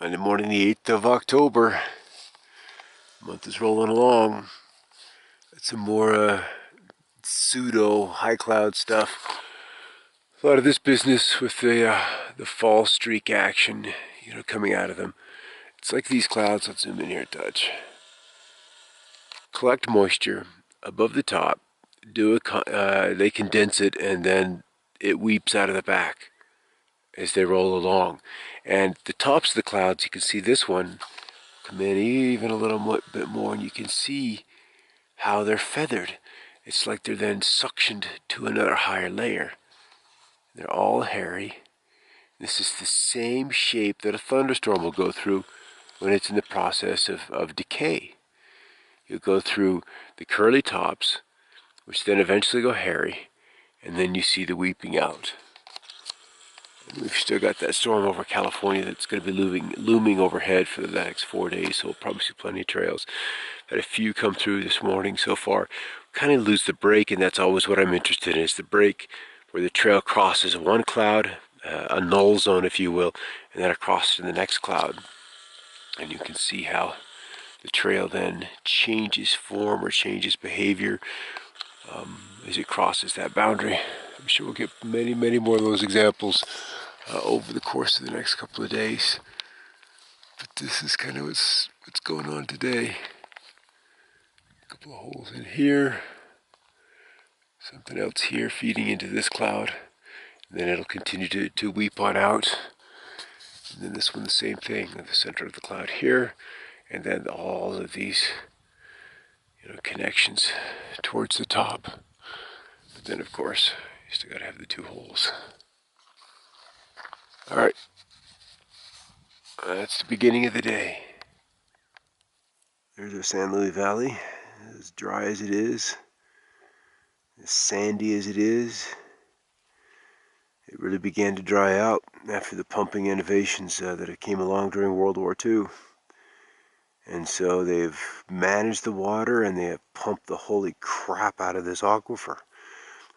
Monday morning, the 8th of October. The month is rolling along. Got some more pseudo high cloud stuff. A lot of this business with the fall streak action, coming out of them. It's like these clouds. Let's zoom in here a touch. Collect moisture above the top. They condense it, and then it weeps out of the back as they roll along. And the tops of the clouds, you can see this one come in even a little bit more, and you can see how they're feathered. It's like they're then suctioned to another higher layer. They're all hairy. This is the same shape that a thunderstorm will go through when it's in the process of decay. You go through the curly tops, which then eventually go hairy, and then you see the weeping out. And we've still got that storm over California that's going to be looming overhead for the next 4 days, so we'll probably see plenty of trails. Had a few come through this morning so far. Kind of lose the break, and that's always what I'm interested in, is the break where the trail crosses one cloud, a null zone if you will, and then across to the next cloud. And you can see how the trail then changes form or changes behavior as it crosses that boundary. I'm sure we'll get many, many more of those examples over the course of the next couple of days. But this is kind of what's going on today. A couple of holes in here. Something else here feeding into this cloud. And then it'll continue to weep on out. And then this one, the same thing, at the center of the cloud here. And then all of these connections towards the top. But then, of course, you still got to have the two holes. All right. That's the beginning of the day. There's our San Luis Valley, as dry as it is, as sandy as it is. It really began to dry out after the pumping innovations that came along during World War II. And so they've managed the water, and they have pumped the holy crap out of this aquifer.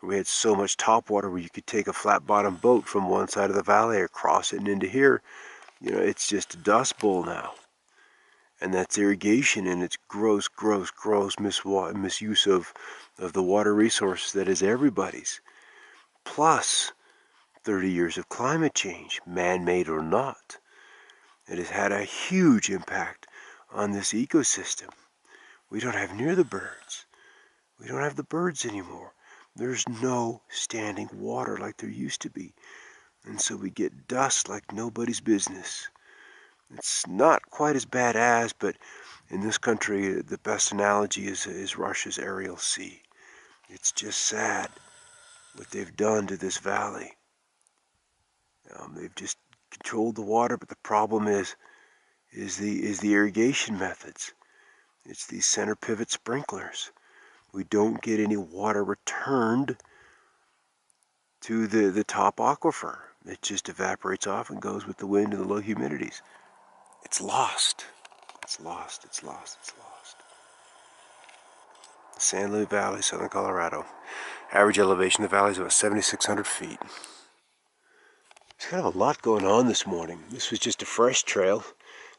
We had so much top water where you could take a flat bottom boat from one side of the valley or cross it and into here. It's just a dust bowl now. And that's irrigation, and it's gross misuse of the water resource that is everybody's. Plus 30 years of climate change, man-made or not. It has had a huge impact on this ecosystem. We don't have near the birds. We don't have the birds anymore. There's no standing water like there used to be. And so we get dust like nobody's business. It's not quite as bad as, but in this country, the best analogy is Russia's Aerial Sea. It's just sad what they've done to this valley. They've just controlled the water, but the problem is the irrigation methods. It's these center pivot sprinklers. We don't get any water returned to the top aquifer. It just evaporates off and goes with the wind and the low humidities. It's lost. It's lost. It's lost. It's lost. San Luis Valley, southern Colorado. Average elevation of the valley is about 7,600 feet. There's kind of a lot going on this morning. This was just a fresh trail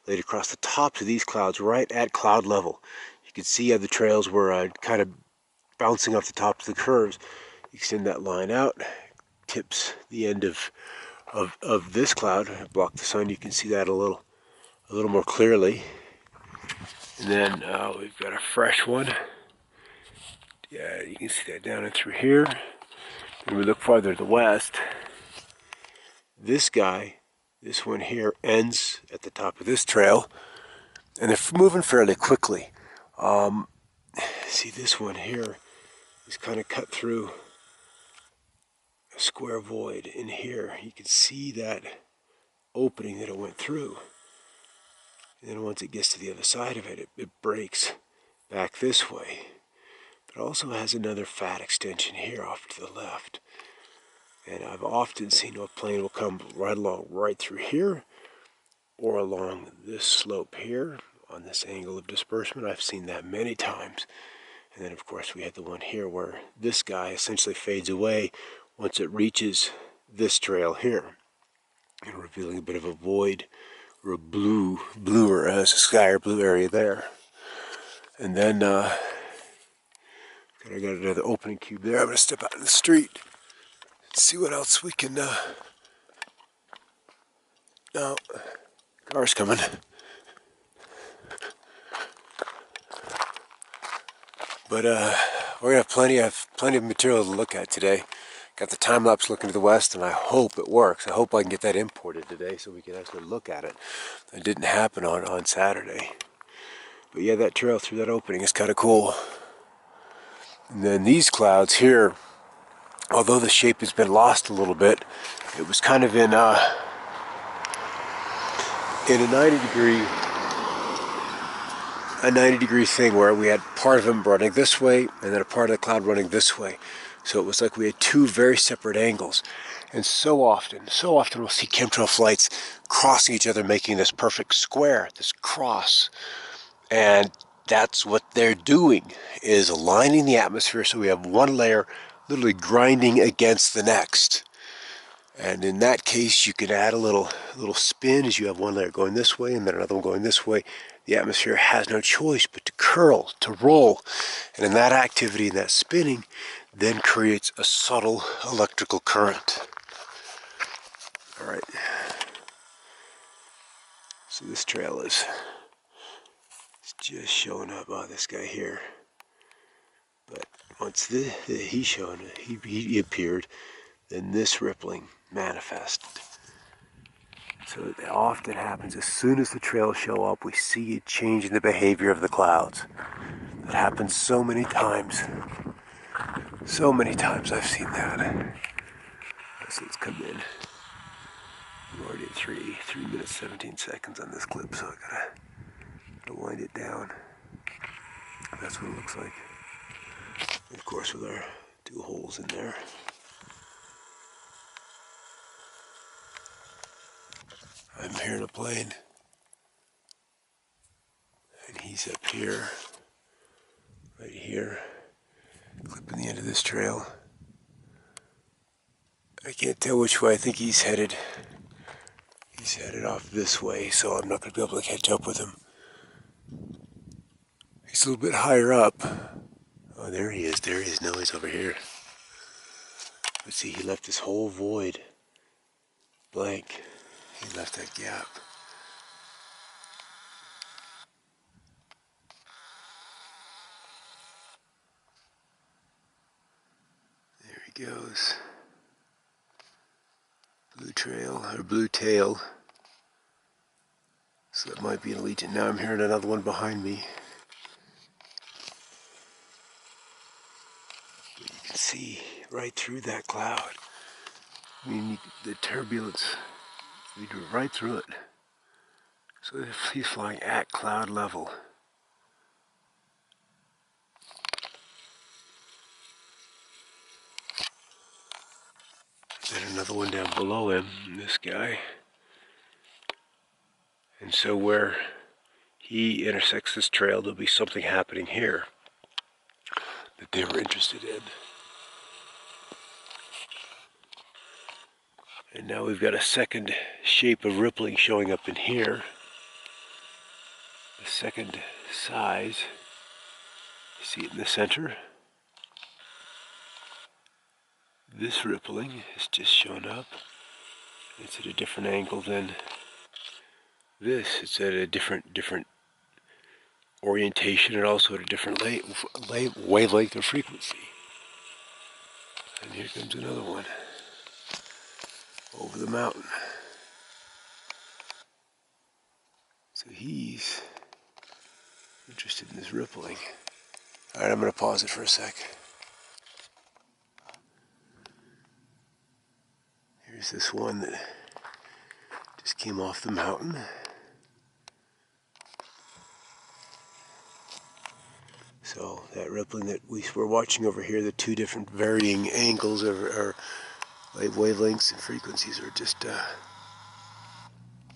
laid across the tops of these clouds right at cloud level. You can see how the trails were kind of bouncing off the tops of the curves. You extend that line out, tips the end of this cloud, block the sun. You can see that a little more clearly. And then we've got a fresh one. Yeah, you can see that down and through here. When we look farther to the west, this one here ends at the top of this trail, and they're moving fairly quickly. See, this one here is kind of cut through a square void in here. You can see that opening that it went through. And then once it gets to the other side of it, it breaks back this way. But it also has another fat extension here off to the left. And I've often seen a plane will come right through here, or along this slope here on this angle of disbursement. I've seen that many times. And then of course we had the one here where this guy essentially fades away once it reaches this trail here, and revealing a bit of a void or a bluer as a sky or blue area there. And then I got another opening cube there. I'm gonna step out in the street and see what else we can. No, car's coming. But we're gonna have plenty of material to look at today. Got the time lapse looking to the west, and I hope it works. I hope I can get that imported today so we can actually look at it. That didn't happen on Saturday. But yeah, that trail through that opening is kind of cool. And then these clouds here, although the shape has been lost a little bit, it was kind of in a 90 degree thing where we had part of them running this way and then a part of the cloud running this way. So it was like we had two very separate angles. And so often we'll see chemtrail flights crossing each other, making this perfect square, this cross. And that's what they're doing, is aligning the atmosphere so we have one layer literally grinding against the next. And in that case, you can add a little spin as you have one layer going this way and then another one going this way. The atmosphere has no choice but to curl, to roll. And in that activity, in that spinning, then creates a subtle electrical current. All right. So this trail is just showing up. Oh, this guy here. But once he showed, he appeared, then this rippling manifested. So it often happens as soon as the trails show up, we see a change in the behavior of the clouds. That happens so many times. So many times I've seen that. So let's come in. I'm already at 3 minutes 17 seconds on this clip, so I gotta wind it down. That's what it looks like. And of course, with our two holes in there. I'm here in a plane. And he's up here, right here, clipping the end of this trail. I can't tell which way I think he's headed. He's headed off this way, so I'm not going to be able to catch up with him. He's a little bit higher up. Oh, there he is. No, he's over here. Let's see, he left this whole void blank. He left that gap. There he goes. Blue trail, or blue tail. So that might be an Legion. Now I'm hearing another one behind me. But you can see right through that cloud. I mean, the turbulence, we drew right through it. So he's flying at cloud level. Then another one down below him, this guy. And so where he intersects this trail, there'll be something happening here that they were interested in. And now we've got a second shape of rippling showing up in here. The second size. You see it in the center. This rippling has just shown up. It's at a different angle than this. It's at a different orientation and also at a different wavelength or frequency. And here comes another one over the mountain. So he's interested in this rippling. All right, I'm going to pause it for a sec. Here's this one that just came off the mountain. So that rippling that we were watching over here, the two different varying angles or wavelengths and frequencies are just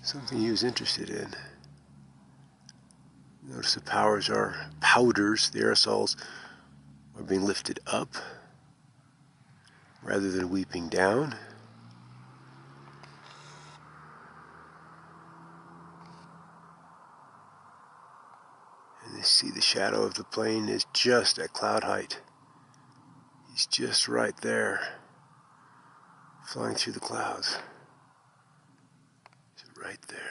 something he was interested in. Notice the powders, the aerosols are being lifted up rather than weeping down. see the shadow of the plane is just at cloud height. He's just right there, flying through the clouds. He's right there.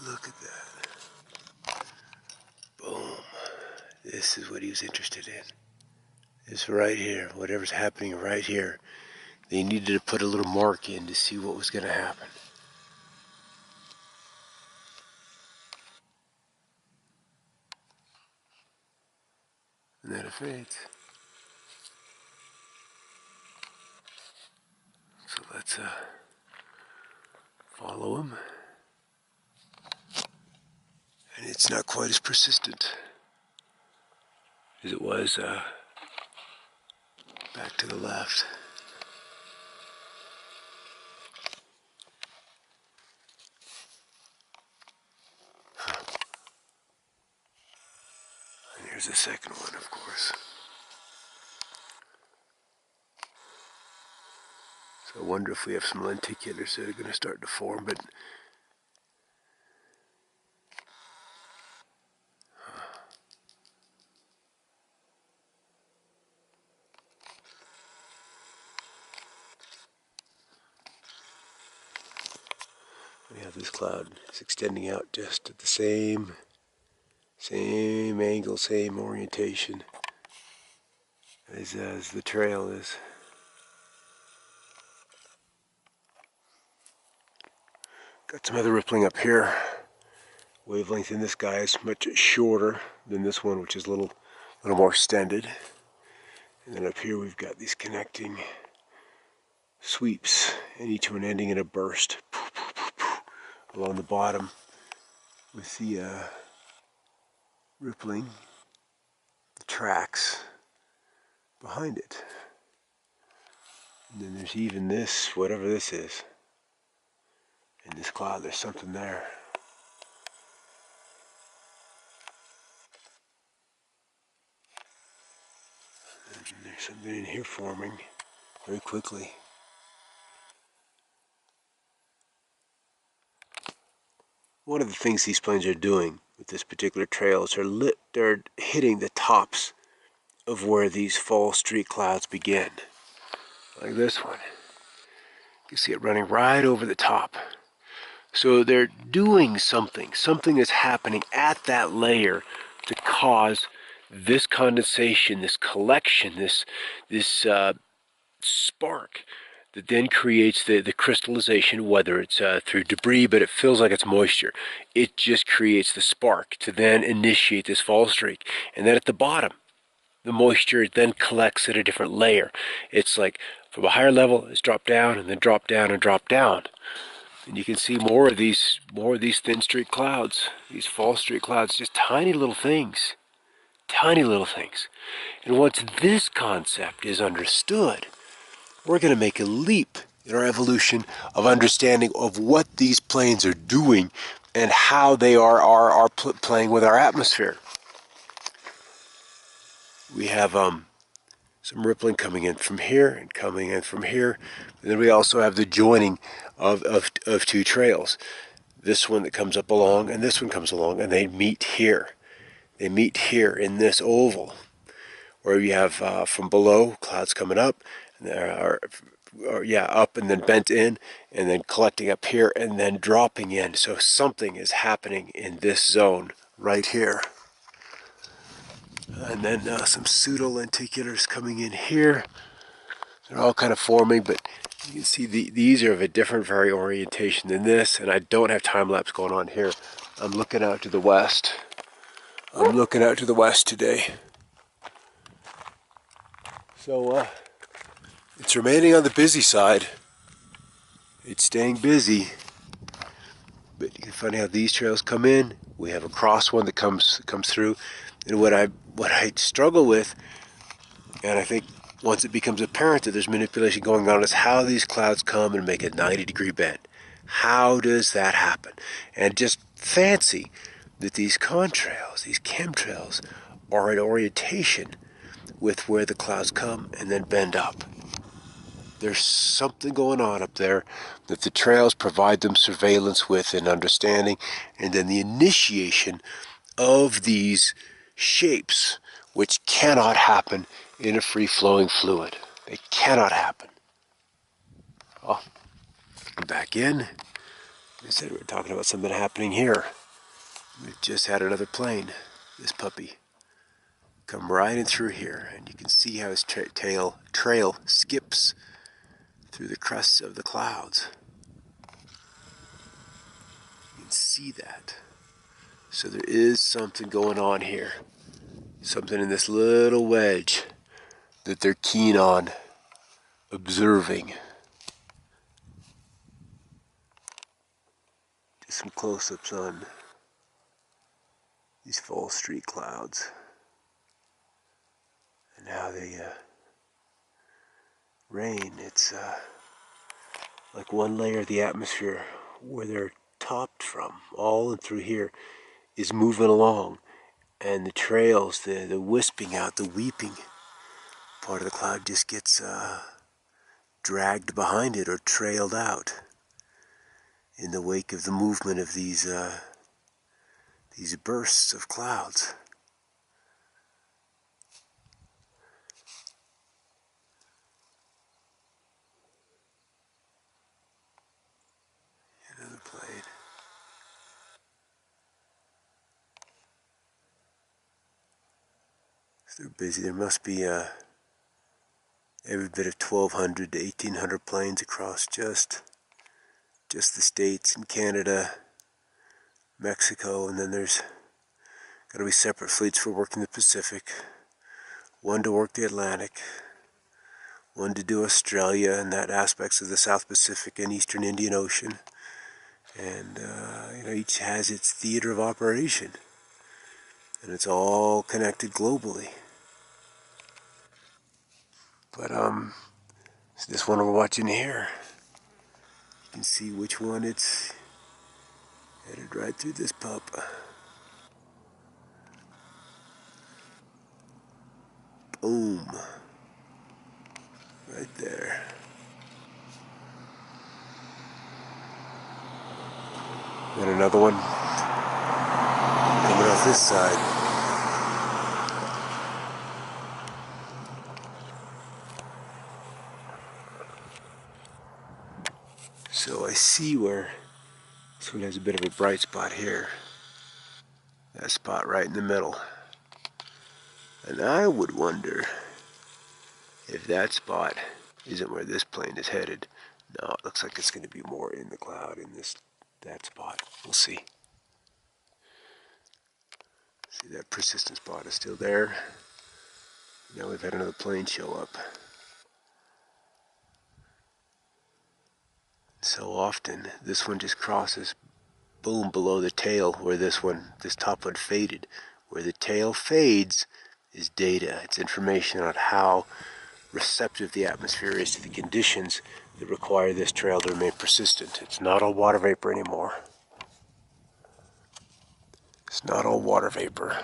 Look at that. Boom. This is what he was interested in. This right here, whatever's happening right here. They needed to put a little mark in to see what was going to happen. And then it fades. So let's follow him. And it's not quite as persistent as it was back to the left. And here's the second one, of course. So I wonder if we have some lenticulars that are going to start to form, but we have this cloud. It's extending out just at the same angle, same orientation as the trail is. Got some other rippling up here. Wavelength in this guy is much shorter than this one, which is a little more extended. And then up here we've got these connecting sweeps, and each one ending in a burst along the bottom with the rippling, the tracks behind it. And then there's even this, whatever this is. In this cloud, there's something there. And there's something in here forming very quickly. One of the things these planes are doing with this particular trail is they're hitting the tops of where these fall streak clouds begin. Like this one. You can see it running right over the top. So they're doing something is happening at that layer to cause this condensation, this collection, this spark that then creates the crystallization, whether it's through debris, but it feels like it's moisture. It just creates the spark to then initiate this fall streak. And then at the bottom, the moisture then collects at a different layer. It's like from a higher level, it's dropped down and then dropped down and dropped down. And you can see more of these thin streak clouds, these fall streak clouds, just tiny little things. Tiny little things. And once this concept is understood, we're going to make a leap in our evolution of understanding of what these planes are doing and how they are playing with our atmosphere. We have some rippling coming in from here and coming in from here. And then we also have the joining of two trails. This one that comes up along and this one comes along, and they meet here. They meet here in this oval, where you have from below clouds coming up, and up and then bent in, and then collecting up here and then dropping in. So something is happening in this zone right here. And then some pseudo-lenticulars coming in here. They're all kind of forming, but you can see these are of a different very orientation than this, and I don't have time-lapse going on here. I'm looking out to the west. I'm looking out to the west today. So it's remaining on the busy side. It's staying busy. But you can find how these trails come in. We have a cross one that comes through. And what I struggle with, and I think once it becomes apparent that there's manipulation going on, is how these clouds come and make a 90-degree bend. How does that happen? And just fancy that these contrails, these chemtrails, are an orientation with where the clouds come and then bend up. There's something going on up there that the trails provide them surveillance with and understanding, and then the initiation of these shapes, which cannot happen in a free-flowing fluid. They cannot happen. Oh, back in. I said we're talking about something happening here. We've just had another plane, this puppy, come right in through here, and you can see how his trail skips through the crests of the clouds. You can see that. So there is something going on here. Something in this little wedge that they're keen on observing. Just some close-ups on these fall street clouds and how they rain. It's like one layer of the atmosphere where they're topped from, all and through here, is moving along, and the trails, the wisping out, the weeping part of the cloud just gets dragged behind it or trailed out in the wake of the movement of these bursts of clouds. Another plane. So they're busy. There must be every bit of 1,200 to 1,800 planes across just the States and Canada, Mexico, and then there's got to be separate fleets for working the Pacific, one to work the Atlantic, one to do Australia and that aspects of the South Pacific and Eastern Indian Ocean, and each has its theater of operation, and it's all connected globally. But so this one we're watching here, you can see which one it's headed right through this pup. Boom. Right there. And another one coming off this side. So I see where this one has a bit of a bright spot here. That spot right in the middle. And I would wonder if that spot isn't where this plane is headed. No, it looks like it's going to be more in the cloud in that spot. We'll see. See, that persistent spot is still there. Now we've had another plane show up. So often, this one just crosses, boom, below the tail, where this top one faded. Where the tail fades is data. It's information on how receptive the atmosphere is to the conditions that require this trail to remain persistent. It's not all water vapor anymore. It's not all water vapor.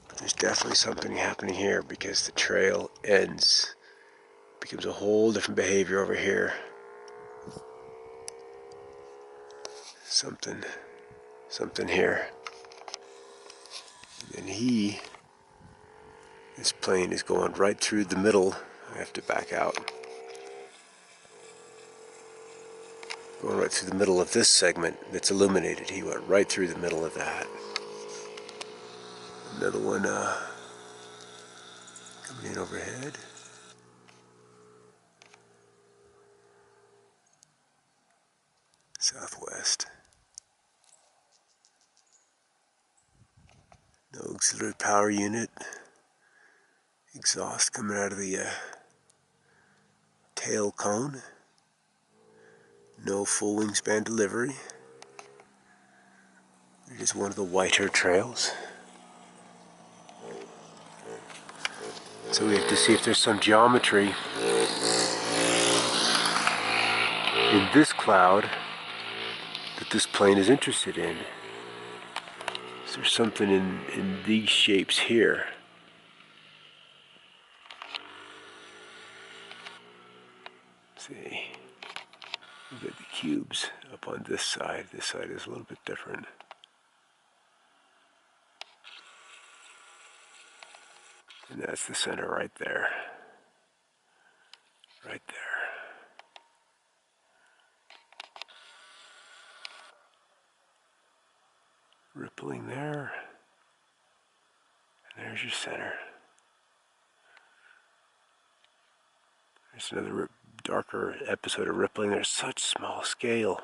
But there's definitely something happening here because the trail ends. Becomes a whole different behavior over here. Something here. And this plane is going right through the middle. I have to back out. Going right through the middle of this segment that's illuminated. He went right through the middle of that. Another one coming in overhead. Southwest. No auxiliary power unit. Exhaust coming out of the tail cone. No full wingspan delivery. It is one of the whiter trails. So we have to see if there's some geometry in this cloud that this plane is interested in. Is there something in these shapes here See, we've got the cubes up on this side. This side is a little bit different. And that's the center right there. Right there. Rippling there. And there's your center. There's another darker episode of rippling. There's such small scale.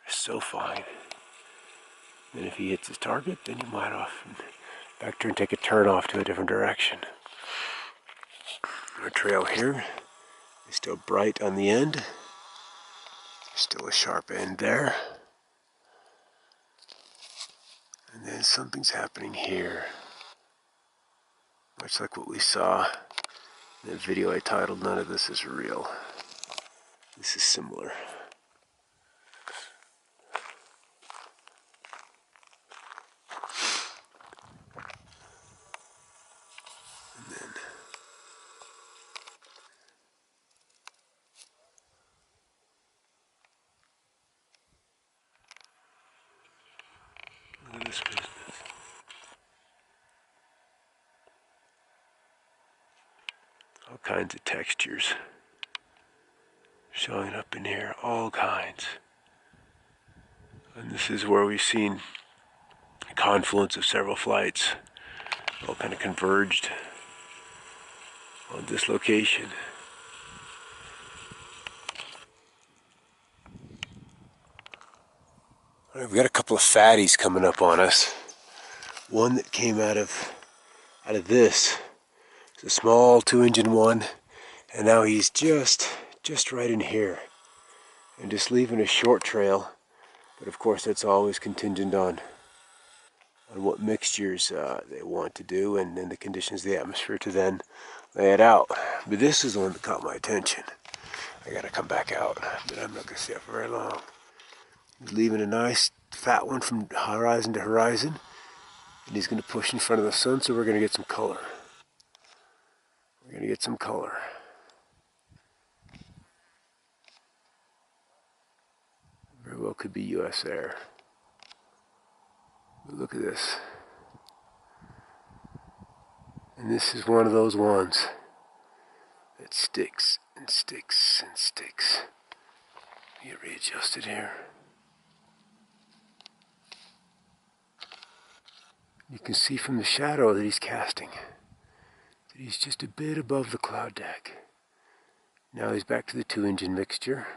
They're so fine. And if he hits his target, then you might off vector and take a turn off to a different direction. Our trail here is still bright on the end. There's still a sharp end there. And then something's happening here. Much like what we saw in that video I titled, None of This Is Real. This is similar. And then look at this business. All kinds of textures showing up in here, all kinds. And this is where we've seen a confluence of several flights, all kind of converged on this location. All right, we've got a couple of fatties coming up on us. One that came out of this. It's a small 2-engine one, and now he's just right in here, and just leaving a short trail. But of course, that's always contingent on what mixtures they want to do, and then the conditions of the atmosphere to then lay it out. But this is the one that caught my attention. I gotta come back out, but I'm not gonna stay up for very long. He's leaving a nice fat one from horizon to horizon, and he's gonna push in front of the sun, so we're gonna get some color. We're gonna get some color. Very well could be US Air. But look at this. And this is one of those ones that sticks and sticks and sticks. Get readjusted here. You can see from the shadow that he's casting that he's just a bit above the cloud deck. Now he's back to the 2-engine mixture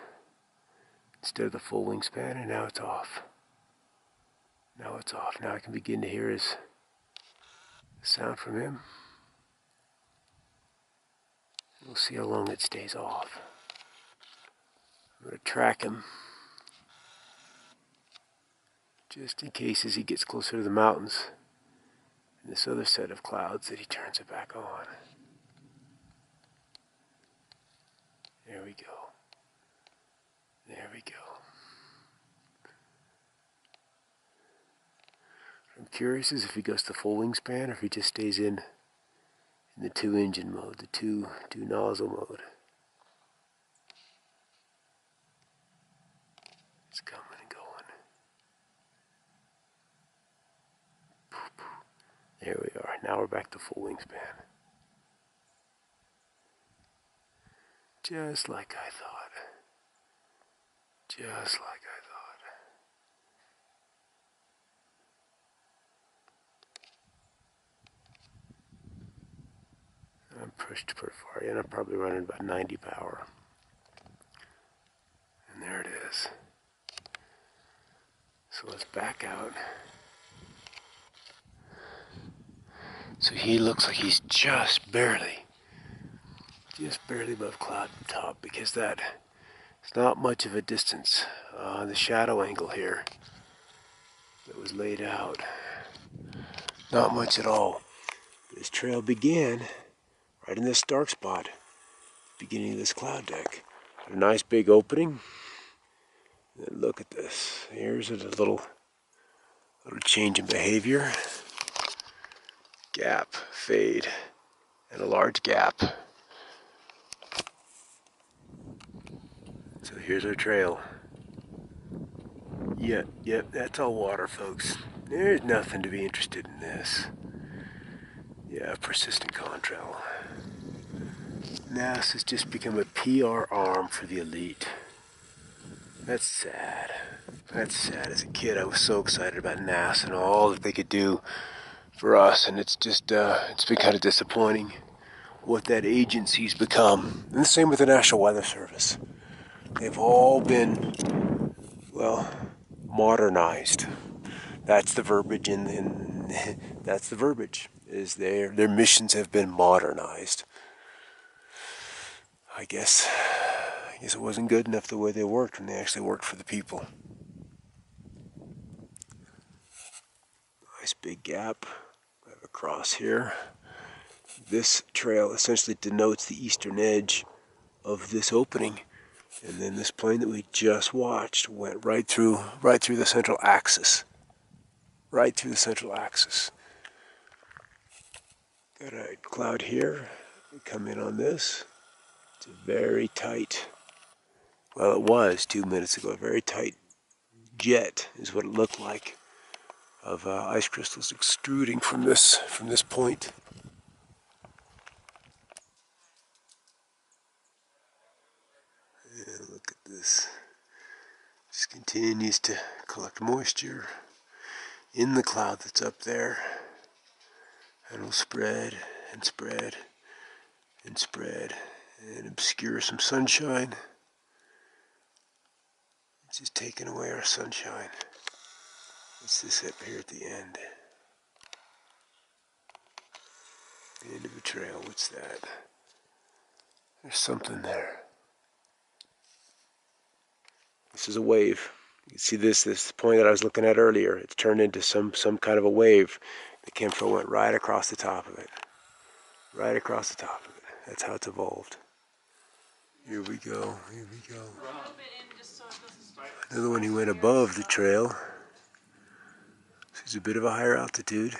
instead of the full wingspan, and now it's off. Now it's off. Now I can begin to hear his sound from him. We'll see how long it stays off. I'm going to track him just in case as he gets closer to the mountains and this other set of clouds that he turns it back on. There we go. There we go. What I'm curious is if he goes to full wingspan or if he just stays in the 2-engine mode, the two nozzle mode. It's coming and going. There we are. Now we're back to full wingspan. Just like I thought. Just like I thought. I'm pushed pretty far in. I'm probably running about 90 power. And there it is. So let's back out. So he looks like he's just barely above cloud top, because that it's not much of a distance. The shadow angle here that was laid out, not much at all. This trail began right in this dark spot, beginning of this cloud deck. A nice big opening. And look at this. Here's a little change in behavior. Gap, fade, and a large gap. So here's our trail. Yep, that's all water, folks. There's nothing to be interested in this. Yeah, persistent contrail. NASA's just become a PR arm for the elite. That's sad. That's sad. As a kid, I was so excited about NASA and all that they could do for us, and it's just, it's been kind of disappointing what that agency's become. And the same with the National Weather Service. They've all been, well, modernized. That's the verbiage that's the verbiage, is their missions have been modernized. I guess it wasn't good enough the way they worked when they actually worked for the people. Nice big gap. I have a cross here. This trail essentially denotes the eastern edge of this opening, and then this plane that we just watched went right through the central axis. Right through the central axis. Got a cloud here. We come in on this. It's a very tight, well, it was 2 minutes ago, a very tight jet is what it looked like of ice crystals extruding from this point. And look at this. Just continues to collect moisture in the cloud that's up there, and will spread and spread and spread and obscure some sunshine. It's just taking away our sunshine. What's this up here at the end? The end of the trail. What's that? There's something there. This is a wave. You can see this point that I was looking at earlier. It's turned into some kind of a wave. The chemtrail went right across the top of it. Right across the top of it. That's how it's evolved. Here we go. Here we go. Another one who went above the trail. So he's a bit of a higher altitude.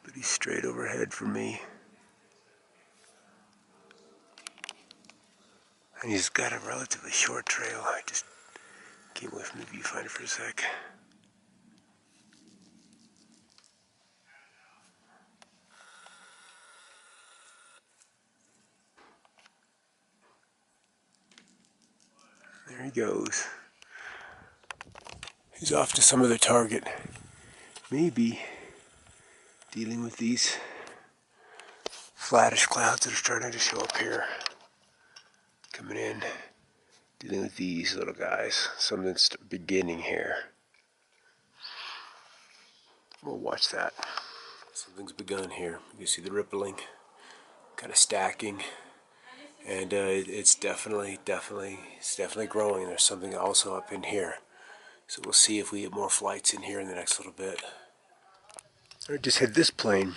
But he's straight overhead from me. And he's got a relatively short trail. I just came away from the viewfinder for a sec. There he goes. He's off to some other target. Maybe dealing with these flattish clouds that are starting to show up here. Coming in, dealing with these little guys. Something's beginning here. We'll watch that. Something's begun here. You can see the rippling, kind of stacking, and it's definitely growing. There's something also up in here. So we'll see if we get more flights in here in the next little bit. I just had this plane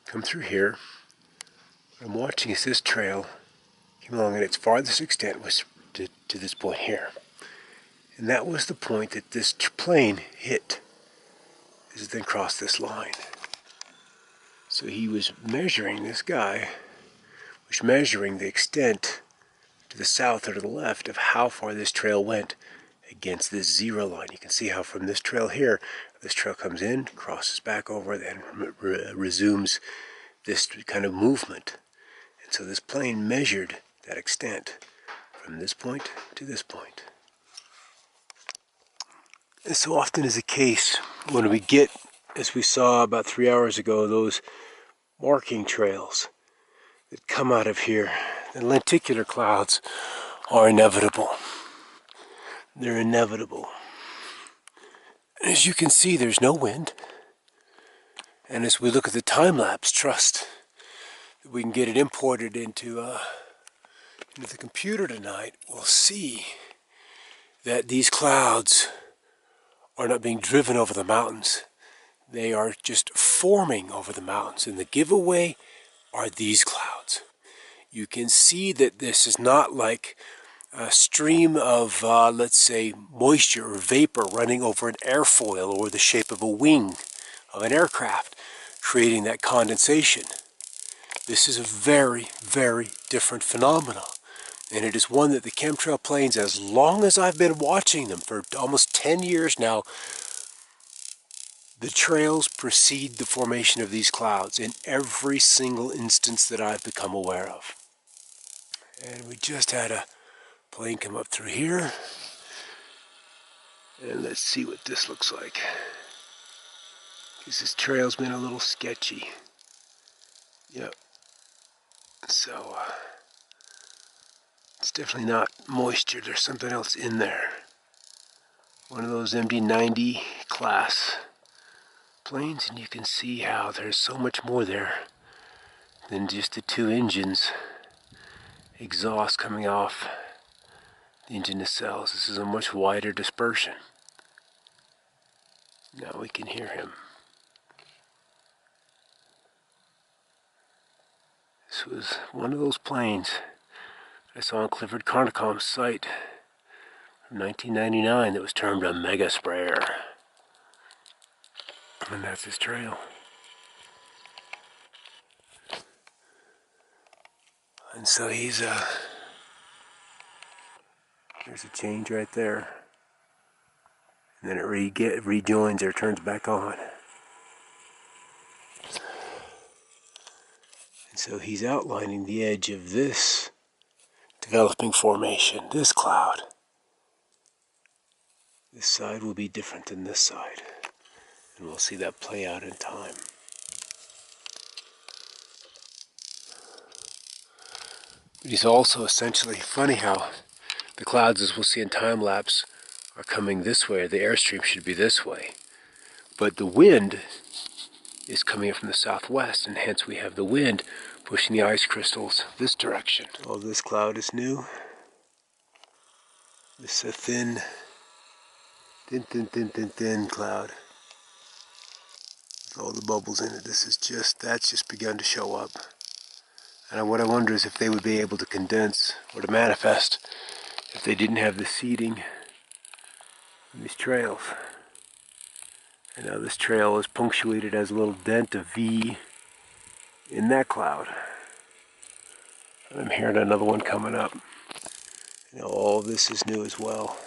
come through here. What I'm watching is this trail came along, and its farthest extent was to this point here. And that was the point that this plane hit. As it then crossed this line. So he was measuring, this guy was measuring the extent to the south or to the left of how far this trail went against this zero line. You can see how from this trail here, this trail comes in, crosses back over, then resumes this kind of movement. And so this plane measured that extent from this point to this point. And so often is the case when we get, as we saw about 3 hours ago, those marking trails that come out of here. The lenticular clouds are inevitable. They're inevitable. And as you can see, there's no wind. And as we look at the time-lapse, trust that we can get it imported into the computer tonight, we'll see that these clouds are not being driven over the mountains. They are just forming over the mountains. And the giveaway are these clouds. You can see that this is not like a stream of, let's say, moisture or vapor running over an airfoil or the shape of a wing of an aircraft, creating that condensation. This is a very, very different phenomenon. And it is one that the chemtrail planes, as long as I've been watching them, for almost 10 years now, the trails precede the formation of these clouds in every single instance that I've become aware of. And we just had a plane come up through here. And let's see what this looks like. Because this trail's been a little sketchy. Yep. So, it's definitely not moisture. There's something else in there. One of those MD-90 class planes, and you can see how there's so much more there than just the two engines exhaust coming off the engine nacelles. This is a much wider dispersion. Now we can hear him. This was one of those planes I saw on Clifford Carnicom's site from 1999 that was termed a mega sprayer. And that's his trail. And so he's there's a change right there. And then it rejoins or turns back on. And so he's outlining the edge of this developing formation, this cloud. This side will be different than this side. And we'll see that play out in time. But he's also essentially, funny how the clouds, as we'll see in time lapse, are coming this way, or the airstream should be this way. But the wind is coming in from the southwest, and hence we have the wind pushing the ice crystals this direction. All this cloud is new. This is a thin cloud. With all the bubbles in it. That's just begun to show up. And what I wonder is if they would be able to condense or to manifest if they didn't have the seeding in these trails. And now this trail is punctuated as a little dent, a V, in that cloud. And I'm hearing another one coming up. You know, all this is new as well.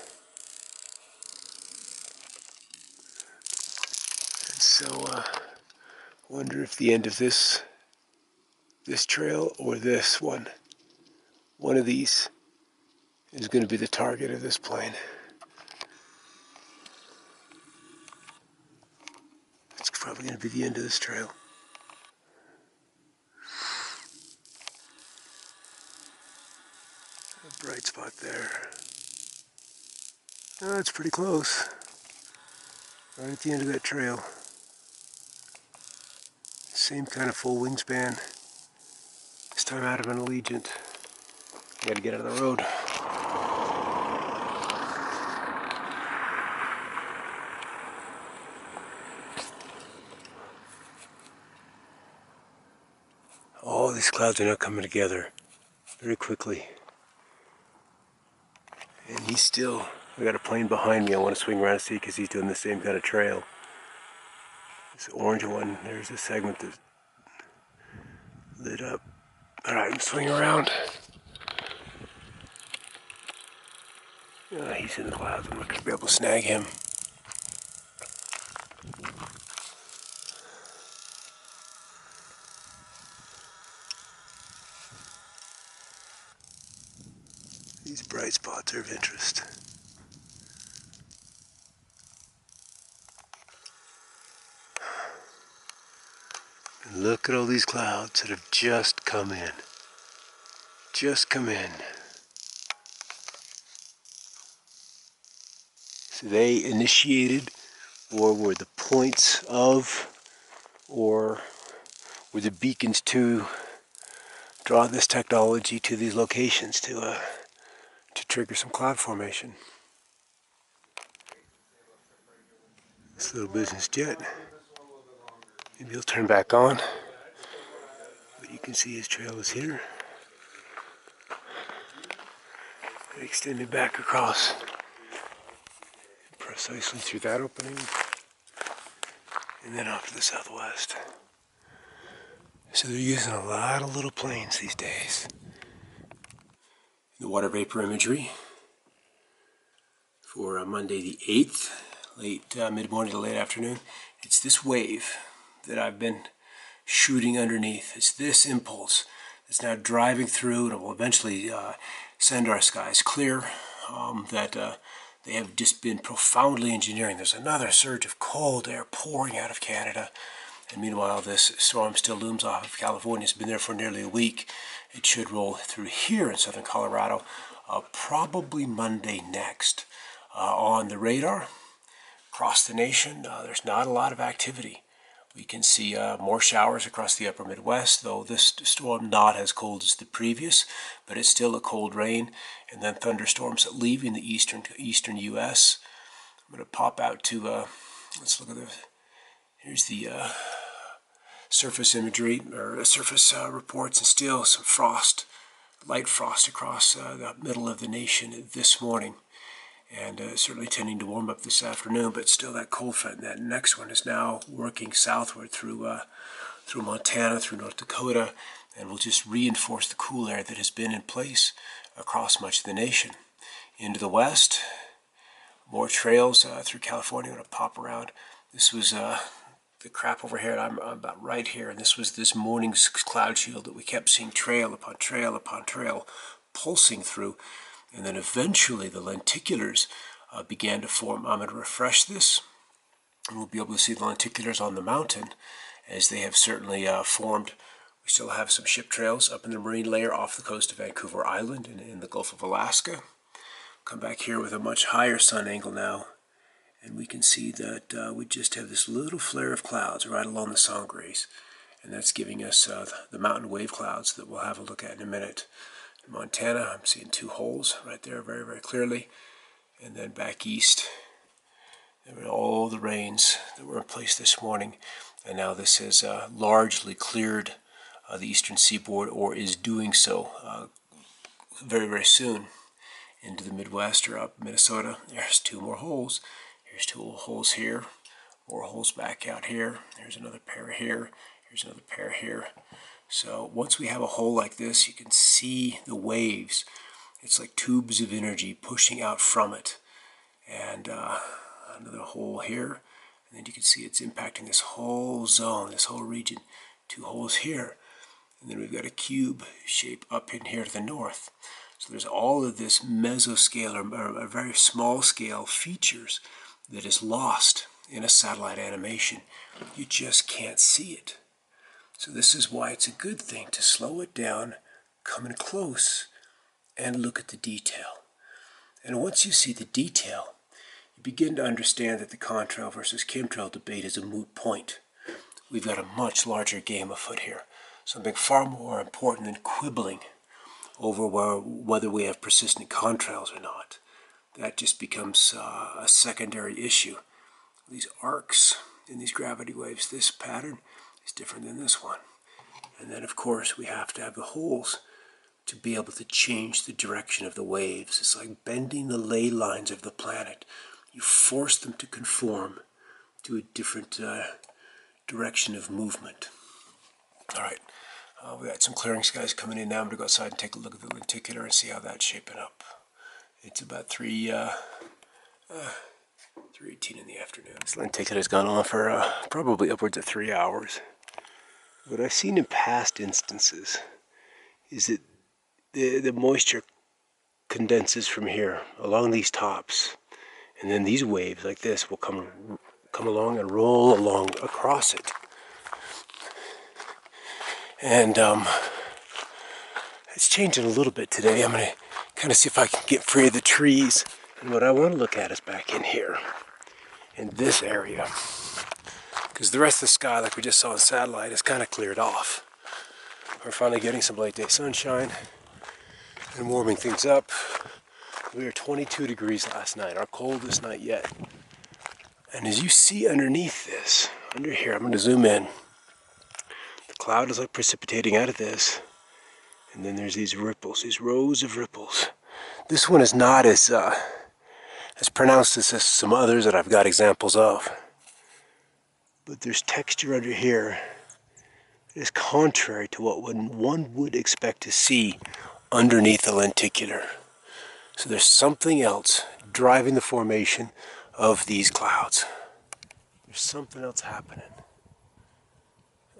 And so, wonder if the end of this trail or this one of these is going to be the target of this plane. It's probably going to be the end of this trail. A bright spot there. Oh, it's pretty close. Right at the end of that trail. Same kind of full wingspan. This time out of an Allegiant. I gotta get out of the road. All these clouds are now coming together very quickly. And he's still, I got a plane behind me I want to swing around and see because he's doing the same kind of trail. This orange one, there's a segment that lit up. Alright, I'm swinging around. He's in the clouds, I'm not going to be able to snag him. These bright spots are of interest. And look at all these clouds that have just come in. Just come in. So they initiated, or were the points of, or were the beacons to draw this technology to these locations to trigger some cloud formation. This little business jet, maybe he'll turn back on, but you can see his trail is here. Extended back across precisely through that opening and then off to the southwest. So they're using a lot of little planes these days. The water vapor imagery for Monday the 8th, late mid-morning to late afternoon. It's this wave that I've been shooting underneath. It's this impulse that's now driving through and will eventually send our skies clear. They have just been profoundly engineering. There's another surge of cold air pouring out of Canada. And meanwhile, this storm still looms off of California. It's been there for nearly a week. It should roll through here in southern Colorado, probably Monday next. On the radar, across the nation, there's not a lot of activity. We can see more showers across the upper Midwest, though this storm not as cold as the previous, but it's still a cold rain. And then thunderstorms leaving the eastern U.S. I'm going to pop out to, let's look at this. Here's the surface imagery, or surface reports, and still some frost, light frost across the middle of the nation this morning. And certainly tending to warm up this afternoon, but still that cold front. That next one is now working southward through Montana, through North Dakota, and will just reinforce the cool air that has been in place across much of the nation. Into the west, more trails through California. I'm going to pop around. This was the crap over here. I'm about right here, and this was this morning's cloud shield that we kept seeing trail upon trail upon trail pulsing through. And then eventually the lenticulars began to form. I'm going to refresh this, and we'll be able to see the lenticulars on the mountain as they have certainly formed. We still have some ship trails up in the marine layer off the coast of Vancouver Island and in the Gulf of Alaska. Come back here with a much higher sun angle now, and we can see that we just have this little flare of clouds right along the Sangres, and that's giving us the mountain wave clouds that we'll have a look at in a minute. In Montana, I'm seeing two holes right there very, very clearly. And then back east, there were all the rains that were in place this morning. And now this has largely cleared the eastern seaboard, or is doing so very, very soon into the Midwest or up Minnesota. There's two more holes. Here's two holes here. More holes back out here. There's another pair here. Here's another pair here. So once we have a hole like this, you can see the waves. It's like tubes of energy pushing out from it. And another hole here. And then you can see it's impacting this whole zone, this whole region. Two holes here. And then we've got a cube shape up in here to the north. So there's all of this mesoscale or very small scale features that is lost in a satellite animation. You just can't see it. So this is why it's a good thing to slow it down, come in close, and look at the detail. And once you see the detail, you begin to understand that the contrail versus chemtrail debate is a moot point. We've got a much larger game afoot here, something far more important than quibbling over whether we have persistent contrails or not. That just becomes a secondary issue. These arcs in these gravity waves, this pattern is different than this one. And then, of course, we have to have the holes to be able to change the direction of the waves. It's like bending the ley lines of the planet. You force them to conform to a different direction of movement. All right, we got some clearing skies coming in now. I'm going to go outside and take a look at the lenticular and see how that's shaping up. It's about 3:18 in the afternoon. This lenticular has gone on for probably upwards of 3 hours. What I've seen in past instances is that the moisture condenses from here along these tops, and then these waves like this will come along and roll along across it. And it's changing a little bit today. I'm going to kind of see if I can get free of the trees. And what I want to look at is back in here, in this area. Because the rest of the sky, like we just saw in satellite, is kind of cleared off. We're finally getting some late day sunshine and warming things up. We were 22 degrees last night, our coldest night yet. And as you see underneath this, under here, I'm going to zoom in. The cloud is like precipitating out of this. And then there's these ripples, these rows of ripples. This one is not as pronounced as some others that I've got examples of. But there's texture under here It is contrary to what one would expect to see underneath the lenticular. So there's something else driving the formation of these clouds. There's something else happening.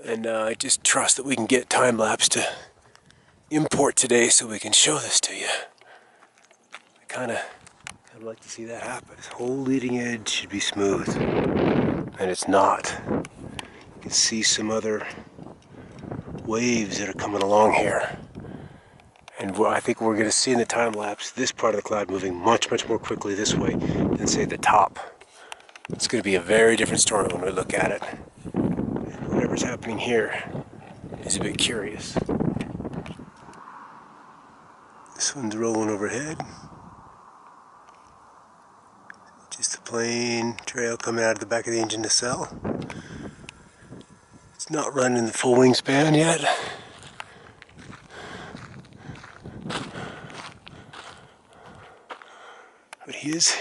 And I just trust that we can get time-lapse to import today so we can show this to you. I kind of like to see that happen. This whole leading edge should be smooth, and it's not. You can see some other waves that are coming along here. And I think we're going to see in the time-lapse this part of the cloud moving much, much more quickly this way than, say, the top. It's going to be a very different story when we look at it. And whatever's happening here is a bit curious. This one's rolling overhead. Just a plain trail coming out of the back of the engine nacelle. It's not running the full wingspan yet. But he is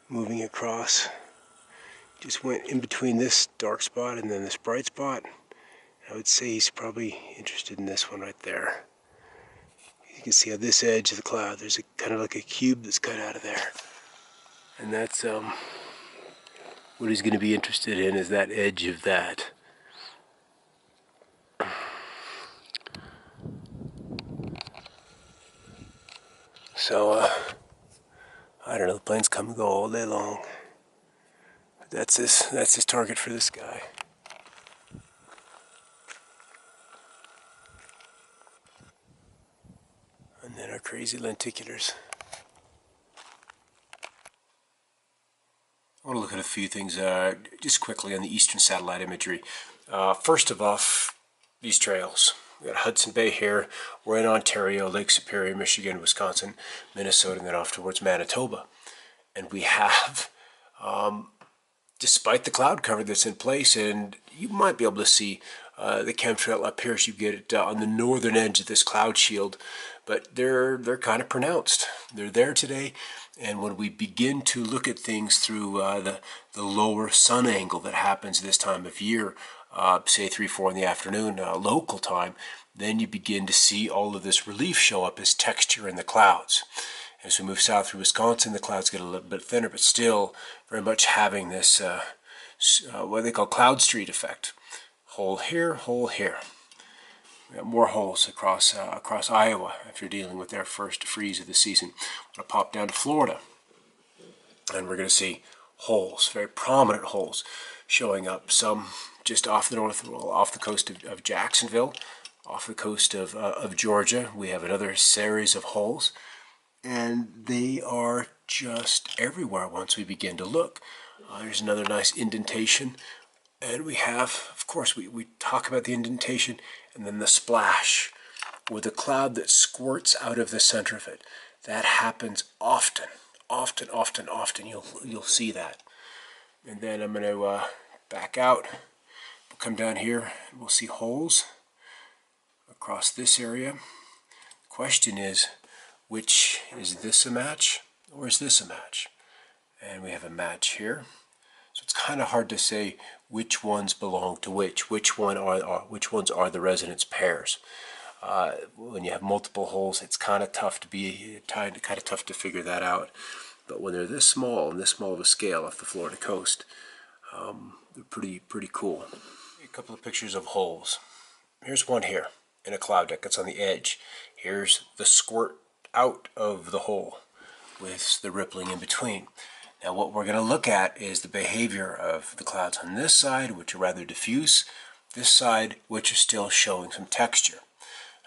moving across. Just went in between this dark spot and then this bright spot. I would say he's probably interested in this one right there. You can see on this edge of the cloud, there's a kind of like a cube that's cut out of there. And that's what he's going to be interested in, is that edge of that. So, I don't know, the planes come and go all day long. But that's his target for this guy. And then our crazy lenticulars. I want to look at a few things just quickly on the eastern satellite imagery. First of all, these trails. We've got Hudson Bay here. We're in Ontario, Lake Superior, Michigan, Wisconsin, Minnesota, and then off towards Manitoba. And we have, despite the cloud cover that's in place, and you might be able to see the chemtrail up here as you get it on the northern edge of this cloud shield, but they're kind of pronounced. They're there today, and when we begin to look at things through the lower sun angle that happens this time of year, say 3-4 in the afternoon local time, then you begin to see all of this relief show up as texture in the clouds. As we move south through Wisconsin, the clouds get a little bit thinner, but still very much having this what they call cloud street effect. Hole here, hole here. We got more holes across Iowa if you're dealing with their first freeze of the season. I'm going to pop down to Florida, and we're going to see holes, very prominent holes, showing up. Some just off the coast of Jacksonville, off the coast of Georgia. We have another series of holes, and they are just everywhere once we begin to look. There's another nice indentation. And we have, of course, we talk about the indentation and then the splash with a cloud that squirts out of the center of it. That happens often. You'll see that. And then I'm going to back out. We'll come down here and we'll see holes across this area. The question is, which is this a match or is this a match? And we have a match here. So it's kind of hard to say which ones belong to which ones are the resonance pairs. When you have multiple holes, it's kind of tough to figure that out. But when they're this small and this small of a scale off the Florida coast, they're pretty cool. A couple of pictures of holes. Here's one here in a cloud deck that's on the edge. Here's the squirt out of the hole with the rippling in between. Now what we're going to look at is the behavior of the clouds on this side, which are rather diffuse, this side, which are still showing some texture.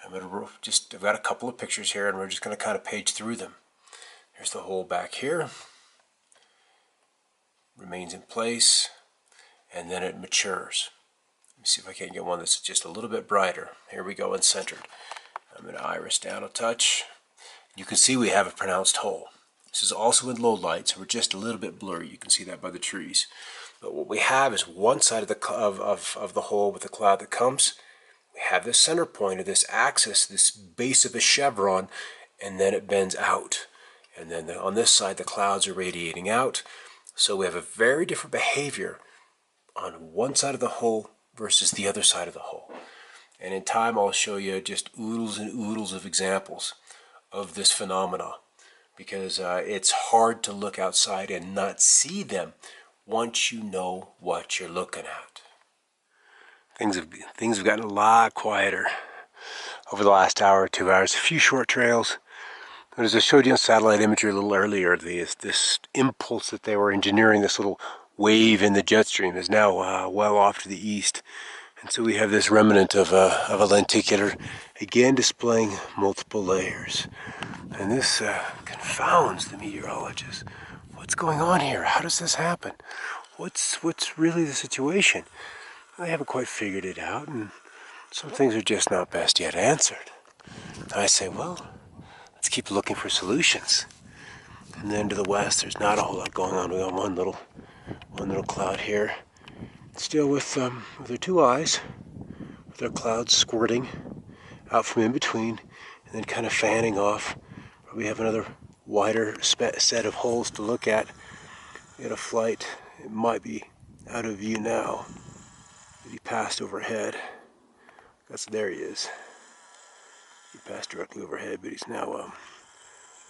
I've got a couple of pictures here, and we're just going to kind of page through them. Here's the hole back here. Remains in place, and then it matures. Let me see if I can get one that's just a little bit brighter. Here we go, and centered. I'm going to iris down a touch. You can see we have a pronounced hole. This is also in low light, so we're just a little bit blurry. You can see that by the trees. But what we have is one side of the hole with the cloud that comes. We have the center point of this axis, this base of a chevron, and then it bends out. And then on this side, the clouds are radiating out. So we have a very different behavior on one side of the hole versus the other side of the hole. And in time I'll show you just oodles and oodles of examples of this phenomena, because it's hard to look outside and not see them once you know what you're looking at. Things have gotten a lot quieter over the last hour or 2 hours. A few short trails. But as I showed you on satellite imagery a little earlier, this impulse that they were engineering, this little wave in the jet stream, is now well off to the east. And so we have this remnant of a lenticular, again displaying multiple layers. And this confounds the meteorologists. What's going on here? How does this happen? What's really the situation? They haven't quite figured it out, and some things are just not best yet answered. And I say, well, let's keep looking for solutions. And then to the west, there's not a whole lot going on. We got one little cloud here, still with their two eyes, with their clouds squirting out from in between, and then kind of fanning off. We have another wider set of holes to look at. We had a flight. It might be out of view now. He passed overhead. There he is. He passed directly overhead, but he's now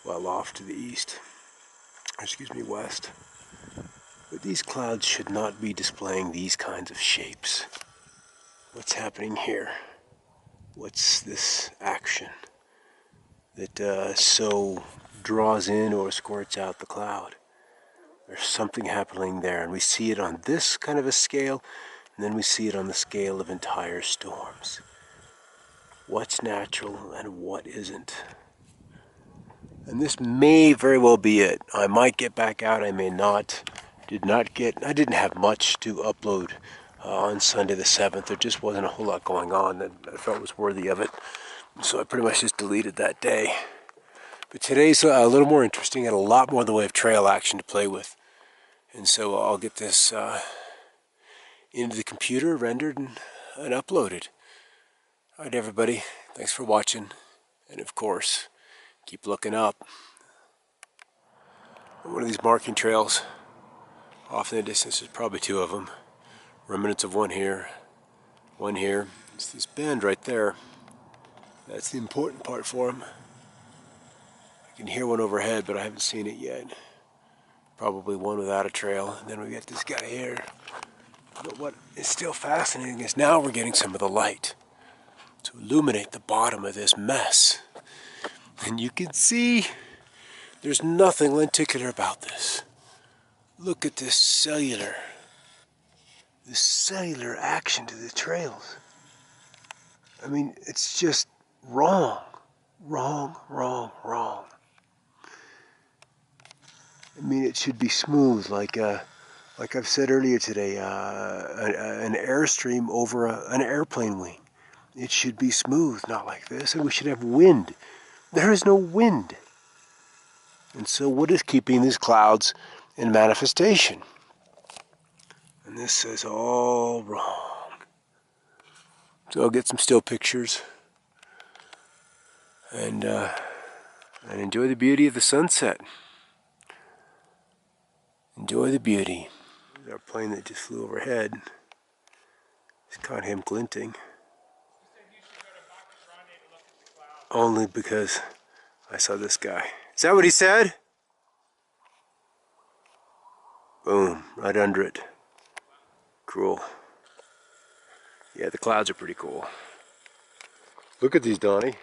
well off to the east. Or excuse me, west. But these clouds should not be displaying these kinds of shapes. What's happening here? What's this action that so draws in or squirts out the cloud? There's something happening there, and we see it on this kind of a scale, and then we see it on the scale of entire storms. What's natural and what isn't? And this may very well be it. I might get back out, I may not. I didn't have much to upload on Sunday the 7th. There just wasn't a whole lot going on that I felt was worthy of it. So I pretty much just deleted that day. But today's a little more interesting, and a lot more in the way of trail action to play with. And so I'll get this into the computer, rendered and uploaded. Alright everybody, thanks for watching. And of course, keep looking up. One of these marking trails, off in the distance, there's probably two of them. Remnants of one here, one here. It's this bend right there. That's the important part for them. I can hear one overhead, but I haven't seen it yet. Probably one without a trail. And then we got this guy here. But what is still fascinating is now we're getting some of the light to illuminate the bottom of this mess. And you can see there's nothing lenticular about this. Look at this cellular action to the trails. I mean, it's just wrong. I mean, it should be smooth, like I've said earlier today, an airstream over an airplane wing. It should be smooth, not like this, and we should have wind. There is no wind. And so what is keeping these clouds in manifestation? And this is all wrong. So I'll get some still pictures and enjoy the beauty of the sunset. Enjoy the beauty. There's our plane that just flew overhead. Just caught him glinting. Only because I saw this guy. Is that what he said? Boom, right under it. Cool. Yeah, the clouds are pretty cool. Look at these, Donnie.